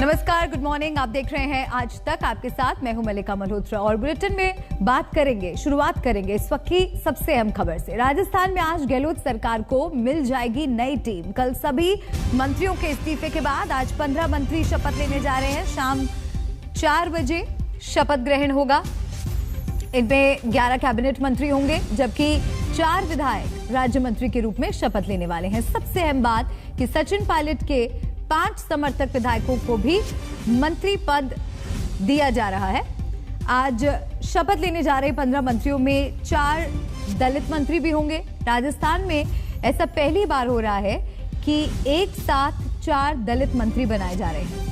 नमस्कार, good morning. आप देख रहे हैं आज तक, आपके साथ मैं हूं मल्लिका मल्होत्रा और बुलेटिन में शुरुआत करेंगे इस वक्त की सबसे अहम खबर से। राजस्थान में आज गहलोत सरकार को मिल जाएगी नई टीम। कल सभी मंत्रियों के इस्तीफे के बाद आज 15 मंत्री शपथ लेने जा रहे हैं। शाम 4 बजे शपथ ग्रहण होगा। इनमें 11 कैबिनेट मंत्री होंगे, जबकि 4 विधायक राज्य मंत्री के रूप में शपथ लेने वाले हैं। सबसे अहम बात कि सचिन पायलट के 5 समर्थक विधायकों को भी मंत्री पद दिया जा रहा है। आज शपथ लेने जा रहे 15 मंत्रियों में 4 दलित मंत्री भी होंगे। राजस्थान में ऐसा पहली बार हो रहा है कि एक साथ 4 दलित मंत्री बनाए जा रहे हैं।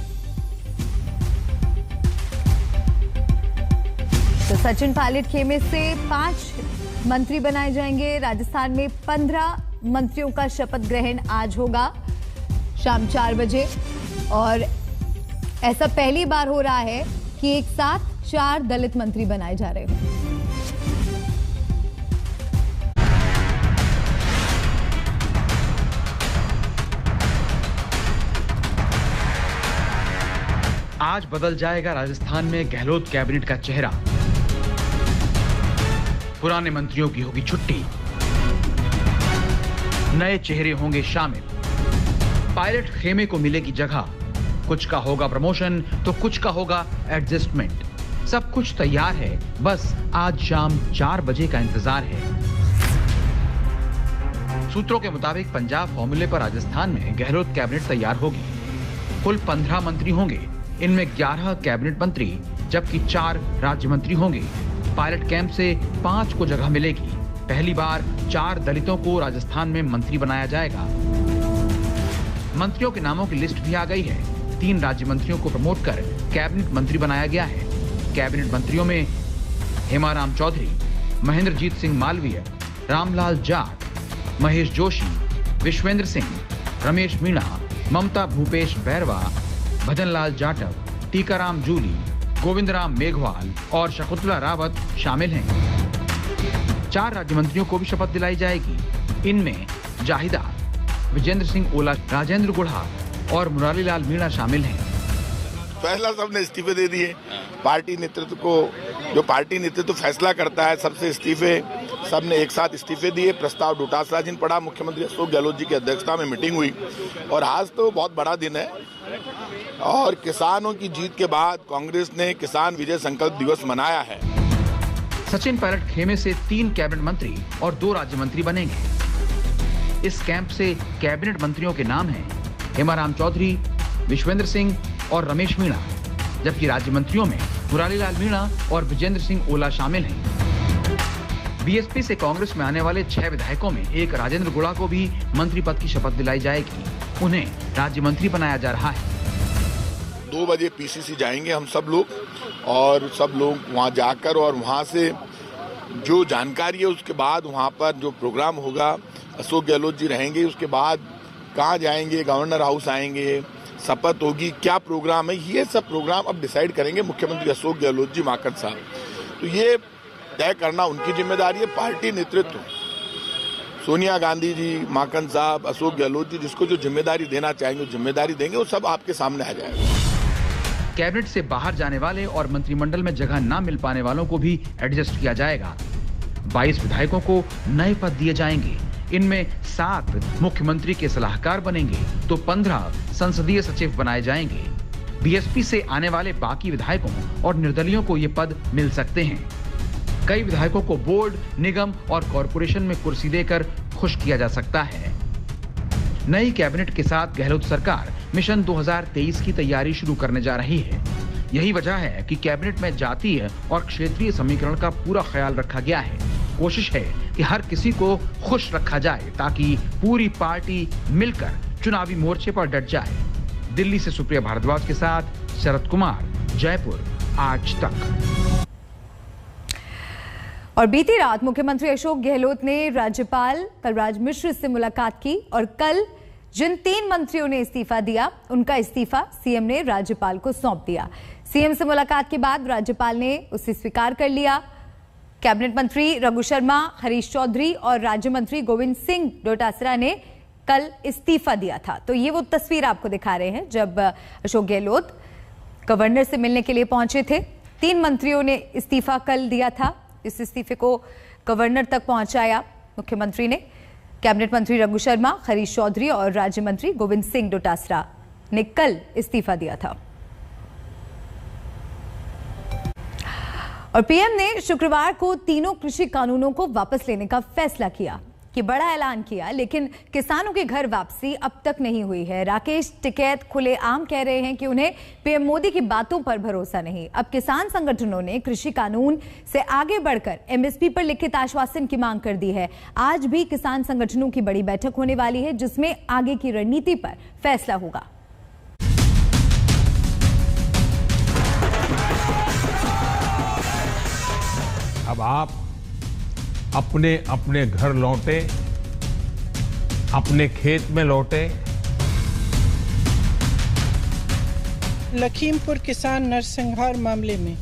तो सचिन पायलट खेमे से 5 मंत्री बनाए जाएंगे। राजस्थान में 15 मंत्रियों का शपथ ग्रहण आज होगा शाम 4 बजे, और ऐसा पहली बार हो रहा है कि एक साथ 4 दलित मंत्री बनाए जा रहे हैं। आज बदल जाएगा राजस्थान में गहलोत कैबिनेट का चेहरा। पुराने मंत्रियों की होगी छुट्टी, नए चेहरे होंगे शामिल। पायलट खेमे को मिलेगी जगह। कुछ का होगा प्रमोशन तो कुछ का होगा एडजस्टमेंट। सब कुछ तैयार है, बस आज शाम 4 बजे का इंतजार है। सूत्रों के मुताबिक पंजाब फॉर्मूले पर राजस्थान में गहलोत कैबिनेट तैयार होगी। कुल 15 मंत्री होंगे। इनमें 11 कैबिनेट मंत्री जबकि 4 राज्य मंत्री होंगे। पायलट कैंप से 5 को जगह मिलेगी। पहली बार 4 दलितों को राजस्थान में मंत्री बनाया जाएगा। मंत्रियों के नामों की लिस्ट भी आ गई है। 3 राज्य मंत्रियों को प्रमोट कर कैबिनेट मंत्री बनाया गया है। कैबिनेट मंत्रियों में हेमाराम चौधरी, महेंद्रजीत सिंह मालवीय, रामलाल जाट, महेश जोशी, विश्वेंद्र सिंह, रमेश मीणा, ममता भूपेश बैरवा, भजनलाल जाटव, टीकाराम जूली, गोविंदराम मेघवाल और शकुंतला रावत शामिल हैं। 4 राज्य मंत्रियों को भी शपथ दिलाई जाएगी। इनमें जाहिदा, विजेंद्र सिंह ओला, राजेंद्र गुढ़ा और मुरारीलाल मीणा शामिल हैं। फैसला सबने इस्तीफे दे दिए। पार्टी नेतृत्व को, जो पार्टी नेतृत्व फैसला करता है, सबसे इस्तीफे, सबने एक साथ इस्तीफे दिए। प्रस्ताव डोटासराजिन पड़ा। मुख्यमंत्री अशोक गहलोत जी की अध्यक्षता में मीटिंग हुई और आज तो बहुत बड़ा दिन है। और किसानों की जीत के बाद कांग्रेस ने किसान विजय संकल्प दिवस मनाया है। सचिन पायलट खेमे से 3 कैबिनेट मंत्री और 2 राज्य मंत्री बनेंगे। इस कैंप से कैबिनेट मंत्रियों के नाम हैं हेमाराम चौधरी, विश्वेंद्र सिंह और रमेश मीणा, जबकि राज्य मंत्रियों में मुरारीलाल मीणा और विजेंद्र सिंह ओला शामिल हैं। बीएसपी से कांग्रेस में आने वाले 6 विधायकों में एक राजेंद्र गुढ़ा को भी मंत्री पद की शपथ दिलाई जाएगी। उन्हें राज्य मंत्री बनाया जा रहा है। 2 बजे पीसीसी जाएंगे हम सब लोग, और सब लोग वहां जाकर और वहां से जो जानकारी है उसके बाद वहां पर जो प्रोग्राम होगा, अशोक गहलोत जी रहेंगे। उसके बाद कहाँ जाएंगे, गवर्नर हाउस आएंगे, शपथ होगी, क्या प्रोग्राम है, ये सब प्रोग्राम अब डिसाइड करेंगे मुख्यमंत्री अशोक गहलोत जी, माकन साहब। तो ये तय करना उनकी जिम्मेदारी है। पार्टी नेतृत्व, सोनिया गांधी जी, माकन साहब, अशोक गहलोत जी, जिसको जो जिम्मेदारी देना चाहेंगे जिम्मेदारी देंगे। वो सब आपके सामने आ जाएगा। कैबिनेट से बाहर जाने वाले और मंत्रिमंडल में जगह न मिल पाने वालों को भी एडजस्ट किया जाएगा। 22 विधायकों को नए पद दिए जाएंगे। इनमें 7 मुख्यमंत्री के सलाहकार बनेंगे तो 15 संसदीय सचिव बनाए जाएंगे। बीएसपी से आने वाले बाकी विधायकों और निर्दलियों को ये पद मिल सकते हैं। कई विधायकों को बोर्ड, निगम और कॉरपोरेशन में कुर्सी देकर खुश किया जा सकता है। नई कैबिनेट के साथ गहलोत सरकार मिशन 2023 की तैयारी शुरू करने जा रही है। यही वजह है कि कैबिनेट में जातीय और क्षेत्रीय समीकरण का पूरा ख्याल रखा गया है। कोशिश है कि हर किसी को खुश रखा जाए ताकि पूरी पार्टी मिलकर चुनावी मोर्चे पर डट जाए। दिल्ली से सुप्रिया भारद्वाज के साथ शरद कुमार, जयपुर, आज तक। और बीती रात मुख्यमंत्री अशोक गहलोत ने राज्यपाल कलराज मिश्र से मुलाकात की और कल जिन 3 मंत्रियों ने इस्तीफा दिया, उनका इस्तीफा सीएम ने राज्यपाल को सौंप दिया। सीएम से मुलाकात के बाद राज्यपाल ने उसे स्वीकार कर लिया। कैबिनेट मंत्री रघु शर्मा, हरीश चौधरी और राज्य मंत्री गोविंद सिंह डोटासरा ने कल इस्तीफा दिया था। तो ये वो तस्वीर आपको दिखा रहे हैं जब अशोक गहलोत गवर्नर से मिलने के लिए पहुंचे थे। 3 मंत्रियों ने इस्तीफा कल दिया था। इस इस्तीफे को गवर्नर तक पहुंचाया मुख्यमंत्री ने। कैबिनेट मंत्री रघु शर्मा, हरीश चौधरी और राज्य मंत्री गोविंद सिंह डोटासरा ने कल इस्तीफा दिया था। और पीएम ने शुक्रवार को तीनों कृषि कानूनों को वापस लेने का फैसला किया कि बड़ा ऐलान किया, लेकिन किसानों के घर वापसी अब तक नहीं हुई है। राकेश टिकैत खुलेआम कह रहे हैं कि उन्हें पीएम मोदी की बातों पर भरोसा नहीं। अब किसान संगठनों ने कृषि कानून से आगे बढ़कर एमएसपी पर लिखित आश्वासन की मांग कर दी है। आज भी किसान संगठनों की बड़ी बैठक होने वाली है जिसमें आगे की रणनीति पर फैसला होगा। अब आप अपने अपने घर लौटे, अपने खेत में लौटे। लखीमपुर किसान नरसंहार मामले में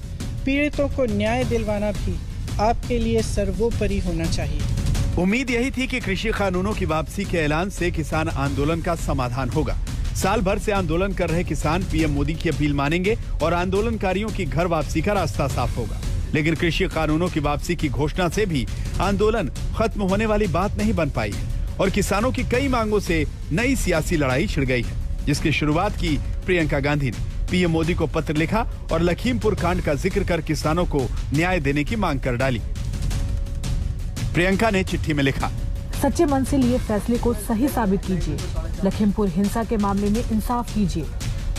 पीड़ितों को न्याय दिलवाना भी आपके लिए सर्वोपरि होना चाहिए। उम्मीद यही थी कि कृषि कानूनों की वापसी के ऐलान से किसान आंदोलन का समाधान होगा। साल भर से आंदोलन कर रहे किसान पीएम मोदी की अपील मानेंगे और आंदोलनकारियों की घर वापसी का रास्ता साफ होगा। लेकिन कृषि कानूनों की वापसी की घोषणा से भी आंदोलन खत्म होने वाली बात नहीं बन पाई है और किसानों की कई मांगों से नई सियासी लड़ाई छिड़ गई है, जिसकी शुरुआत की प्रियंका गांधी ने पीएम मोदी को पत्र लिखा और लखीमपुर कांड का जिक्र कर किसानों को न्याय देने की मांग कर डाली। प्रियंका ने चिट्ठी में लिखा, सच्चे मन से लिए फैसले को सही साबित कीजिए। लखीमपुर हिंसा के मामले में इंसाफ कीजिए।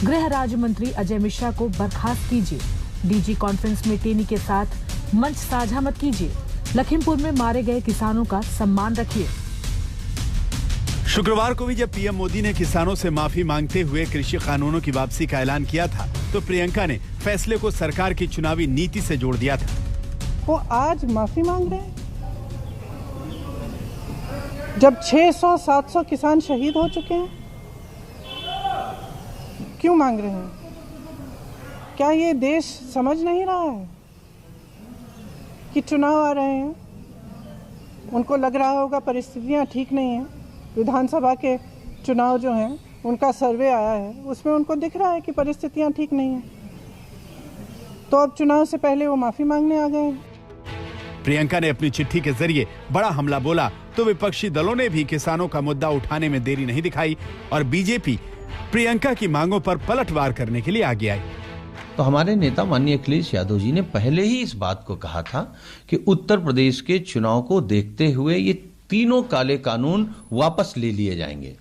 गृह राज्य मंत्री अजय मिश्रा को बर्खास्त कीजिए। डीजी कॉन्फ्रेंस में टेनी के साथ मंच साझा मत कीजिए। लखीमपुर में मारे गए किसानों का सम्मान रखिए। शुक्रवार को भी जब पीएम मोदी ने किसानों से माफी मांगते हुए कृषि कानूनों की वापसी का ऐलान किया था तो प्रियंका ने फैसले को सरकार की चुनावी नीति से जोड़ दिया था। वो आज माफी मांग रहे हैं जब 600-700 किसान शहीद हो चुके हैं। क्यों मांग रहे हैं? क्या ये देश समझ नहीं रहा है कि चुनाव आ रहे हैं? उनको लग रहा होगा परिस्थितियां ठीक नहीं हैं। विधानसभा के चुनाव जो हैं उनका सर्वे आया है, उसमें उनको दिख रहा है कि परिस्थितियां ठीक नहीं हैं। तो अब चुनाव से पहले वो माफी मांगने आ गए हैं। प्रियंका ने अपनी चिट्ठी के जरिए बड़ा हमला बोला तो विपक्षी दलों ने भी किसानों का मुद्दा उठाने में देरी नहीं दिखाई और बीजेपी प्रियंका की मांगों पर पलटवार करने के लिए आगे आई। तो हमारे नेता माननीय अखिलेश यादव जी ने पहले ही इस बात को कहा था कि उत्तर प्रदेश के चुनाव को देखते हुए ये तीनों काले कानून वापस ले लिए जाएंगे।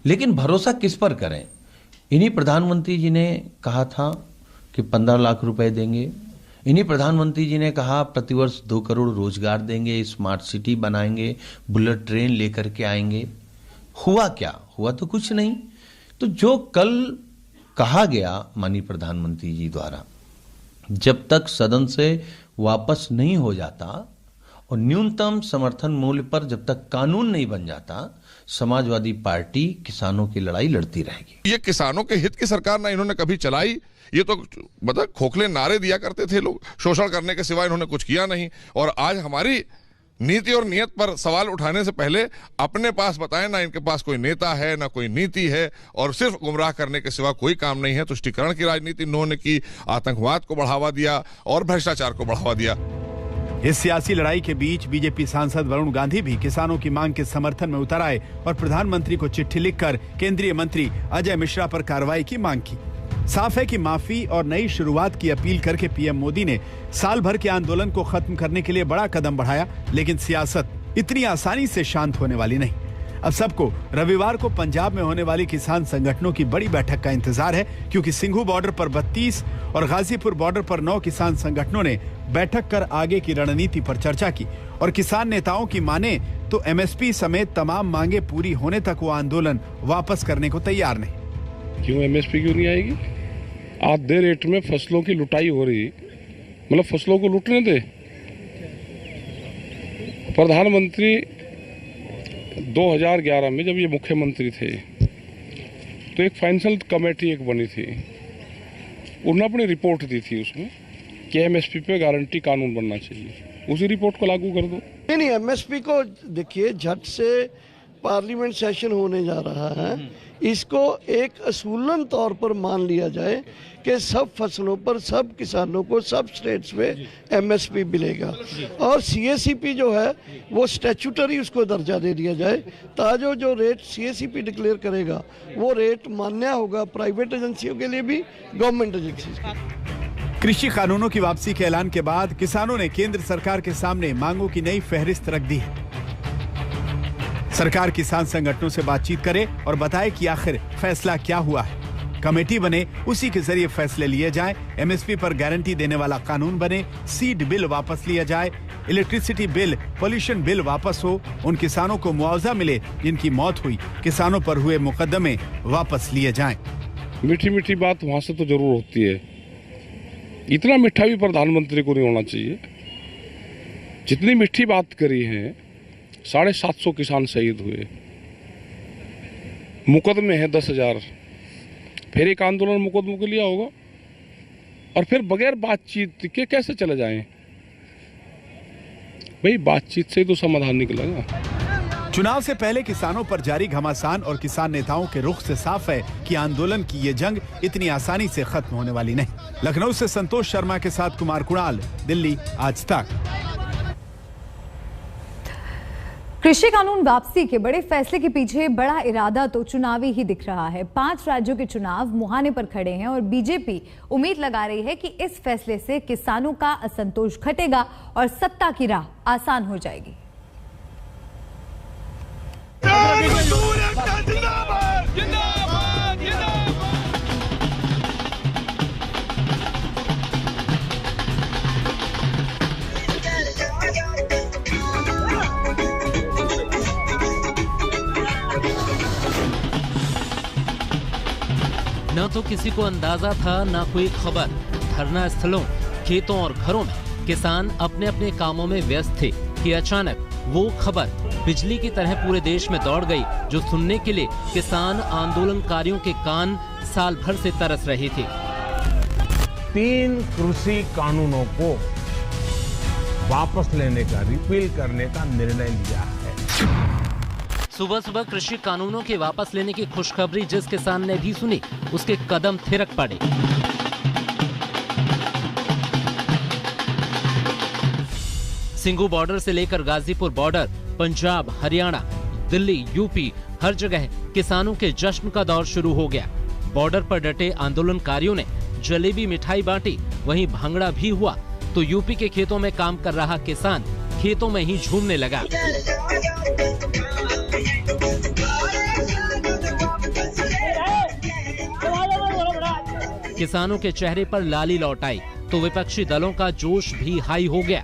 लेकिन भरोसा किस पर करें? इन्हीं प्रधानमंत्री जी ने कहा था कि 15 लाख रुपए देंगे। इन्हीं प्रधानमंत्री जी ने कहा प्रतिवर्ष 2 करोड़ रोजगार देंगे, स्मार्ट सिटी बनाएंगे, बुलेट ट्रेन लेकर के आएंगे। हुआ क्या? हुआ तो कुछ नहीं। तो जो कल कहा गया माननीय प्रधानमंत्री जी द्वारा, जब तक सदन से वापस नहीं हो जाता और न्यूनतम समर्थन मूल्य पर जब तक कानून नहीं बन जाता, समाजवादी पार्टी किसानों की लड़ाई लड़ती रहेगी। ये किसानों के हित की सरकार ना इन्होंने कभी चलाई। ये तो मतलब खोखले नारे दिया करते थे लोग, शोषण करने के सिवाय इन्होंने कुछ किया नहीं। और आज हमारी नीति और नियत पर सवाल उठाने से पहले अपने पास बताएं, ना इनके पास कोई नेता है ना कोई नीति है और सिर्फ गुमराह करने के सिवा कोई काम नहीं है। तुष्टीकरण की राजनीति इन्होंने की, आतंकवाद को बढ़ावा दिया और भ्रष्टाचार को बढ़ावा दिया। इस सियासी लड़ाई के बीच बीजेपी सांसद वरुण गांधी भी किसानों की मांग के समर्थन में उतर आए और प्रधानमंत्री को चिट्ठी लिखकर केंद्रीय मंत्री अजय मिश्रा पर कार्रवाई की मांग की। साफ है कि माफी और नई शुरुआत की अपील करके पीएम मोदी ने साल भर के आंदोलन को खत्म करने के लिए बड़ा कदम बढ़ाया, लेकिन सियासत इतनी आसानी से शांत होने वाली नहीं। अब सबको रविवार को पंजाब में होने वाली किसान संगठनों की बड़ी बैठक का इंतजार है, क्योंकि सिंघू बॉर्डर पर 32 और गाजीपुर बॉर्डर पर 9 किसान संगठनों ने बैठक कर आगे की रणनीति पर चर्चा की और किसान नेताओं की माने तो एमएसपी समेत तमाम मांगे पूरी होने तक वो आंदोलन वापस करने को तैयार नहीं। क्यों एमएसपी क्यों नहीं आएगी? आधे रेट में फसलों की लुटाई हो रही, मतलब फसलों को लूटने दे। प्रधानमंत्री 2011 में जब ये मुख्यमंत्री थे तो एक फाइनेंशियल कमेटी एक बनी थी, उन्होंने अपनी रिपोर्ट दी थी उसमें कि एमएसपी पे गारंटी कानून बनना चाहिए। उसी रिपोर्ट को लागू कर दो। नहीं, एमएसपी को देखिए झट से पार्लियामेंट सेशन होने जा रहा है, इसको एक असूलन तौर पर मान लिया जाए कि सब फसलों पर सब किसानों को सब स्टेट्स में MSP मिलेगा और CACP जो है वो स्टैट्यूटरी उसको दर्जा दे दिया जाए, ताकि जो रेट CACP डिक्लेयर करेगा वो रेट मान्य होगा प्राइवेट एजेंसियों के लिए भी, गवर्नमेंट एजेंसी के लिए। कृषि कानूनों की वापसी के ऐलान के बाद किसानों ने केंद्र सरकार के सामने मांगों की नई फहरिस्त रख दी है। सरकार किसान संगठनों से बातचीत करे और बताए कि आखिर फैसला क्या हुआ है। कमेटी बने, उसी के जरिए फैसले लिए जाएं। MSP पर गारंटी देने वाला कानून बने, सीड बिल वापस लिया जाए, इलेक्ट्रिसिटी बिल, पॉल्यूशन बिल वापस हो, उन किसानों को मुआवजा मिले जिनकी मौत हुई, किसानों पर हुए मुकदमे वापस लिए जाएं। मीठी मीठी बात वहां से तो जरूर होती है, इतना मीठा भी प्रधानमंत्री को नहीं होना चाहिए। जितनी मीठी बात करी है, 750 किसान शहीद हुए, मुकदमे हैं 10,000, फिर एक आंदोलन मुकदमों के लिया होगा और फिर बगैर बातचीत के कैसे चले जाएं? भाई बातचीत से तो समाधान निकलेगा। चुनाव से पहले किसानों पर जारी घमासान और किसान नेताओं के रुख से साफ है कि आंदोलन की ये जंग इतनी आसानी से खत्म होने वाली नहीं। लखनऊ से संतोष शर्मा के साथ कुमार कुणाल, दिल्ली आज तक। कृषि कानून वापसी के बड़े फैसले के पीछे बड़ा इरादा तो चुनावी ही दिख रहा है। 5 राज्यों के चुनाव मुहाने पर खड़े हैं और बीजेपी उम्मीद लगा रही है कि इस फैसले से किसानों का असंतोष घटेगा और सत्ता की राह आसान हो जाएगी। न तो किसी को अंदाजा था, न कोई खबर। धरना स्थलों, खेतों और घरों में किसान अपने अपने कामों में व्यस्त थे कि अचानक वो खबर बिजली की तरह पूरे देश में दौड़ गई, जो सुनने के लिए किसान आंदोलनकारियों के कान साल भर से तरस रहे थे। 3 कृषि कानूनों को वापस लेने का, रिपील करने का निर्णय लिया है। सुबह सुबह कृषि कानूनों के वापस लेने की खुशखबरी जिस किसान ने भी सुनी, उसके कदम थिरक पड़े। सिंघू बॉर्डर से लेकर गाजीपुर बॉर्डर, पंजाब, हरियाणा, दिल्ली, यूपी, हर जगह किसानों के जश्न का दौर शुरू हो गया। बॉर्डर पर डटे आंदोलनकारियों ने जलेबी मिठाई बांटी, वहीं भांगड़ा भी हुआ तो यूपी के खेतों में काम कर रहा किसान खेतों में ही झूमने लगा। किसानों के चेहरे पर लाली लौट आई तो विपक्षी दलों का जोश भी हाई हो गया।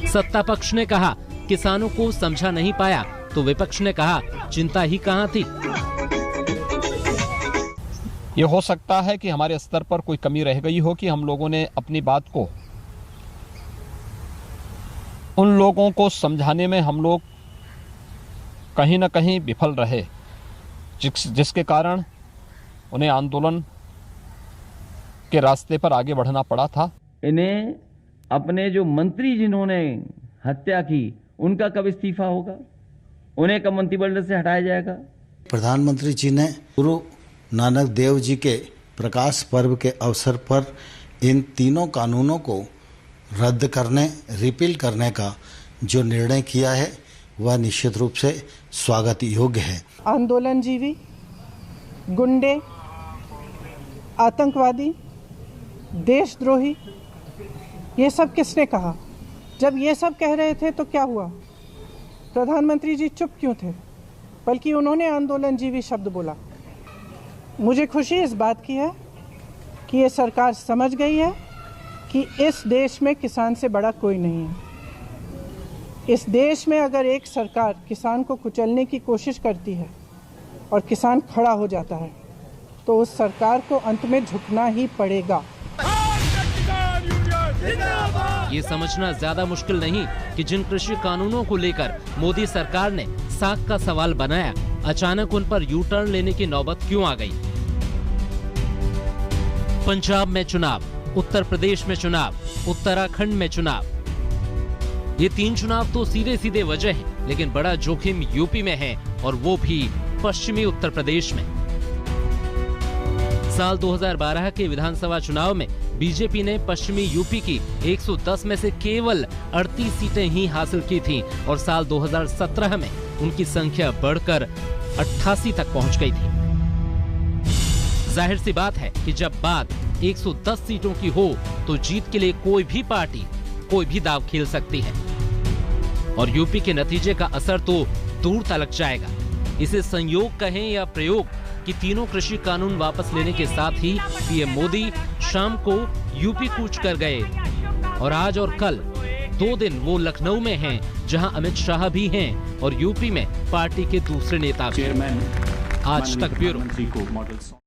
सत्ता पक्ष ने कहा किसानों को समझा नहीं पाया, तो विपक्ष ने कहा चिंता ही कहां थी। ये हो सकता है कि हमारे स्तर पर कोई कमी रह गई हो कि हम लोगों ने अपनी बात को उन लोगों को समझाने में हम लोग कहीं न कहीं विफल रहे, जिसके कारण उन्हें आंदोलन के रास्ते पर आगे बढ़ना पड़ा था। इन्हें अपने जो मंत्री जिन्होंने हत्या की, उनका कब इस्तीफा होगा? उन्हें कब मंत्रिमंडल से हटाया जाएगा? प्रधानमंत्री जी ने गुरु नानक देव जी के प्रकाश पर्व के अवसर पर इन तीनों कानूनों को रद्द करने, रिपील करने का जो निर्णय किया है वह निश्चित रूप से स्वागत योग्य है। आंदोलनजीवी, गुंडे, आतंकवादी, देशद्रोही, ये सब किसने कहा? जब ये सब कह रहे थे तो क्या हुआ? प्रधानमंत्री जी चुप क्यों थे? बल्कि उन्होंने आंदोलनजीवी शब्द बोला। मुझे खुशी इस बात की है कि ये सरकार समझ गई है कि इस देश में किसान से बड़ा कोई नहीं है। इस देश में अगर एक सरकार किसान को कुचलने की कोशिश करती है और किसान खड़ा हो जाता है तो उस सरकार को अंत में झुकना ही पड़ेगा। ये समझना ज्यादा मुश्किल नहीं कि जिन कृषि कानूनों को लेकर मोदी सरकार ने साख का सवाल बनाया, अचानक उन पर यू टर्न लेने की नौबत क्यों आ गई। पंजाब में चुनाव, उत्तर प्रदेश में चुनाव, उत्तराखंड में चुनाव, ये 3 चुनाव तो सीधे सीधे वजह हैं, लेकिन बड़ा जोखिम यूपी में है और वो भी पश्चिमी उत्तर प्रदेश में। साल 2012 के विधानसभा चुनाव में बीजेपी ने पश्चिमी यूपी की 110 में से केवल 38 सीटें ही हासिल की थीं और साल 2017 में उनकी संख्या बढ़कर 88 तक पहुंच गई थी। जाहिर सी बात है कि जब बात 110 सीटों की हो तो जीत के लिए कोई भी पार्टी कोई भी दांव खेल सकती है और यूपी के नतीजे का असर तो दूर तलक जाएगा। इसे संयोग कहें या प्रयोग कि तीनों कृषि कानून वापस लेने के साथ ही पीएम मोदी शाम को यूपी कूच कर गए और आज और कल 2 दिन वो लखनऊ में हैं, जहां अमित शाह भी हैं और यूपी में पार्टी के दूसरे नेता भी। आज तक ब्यूरो।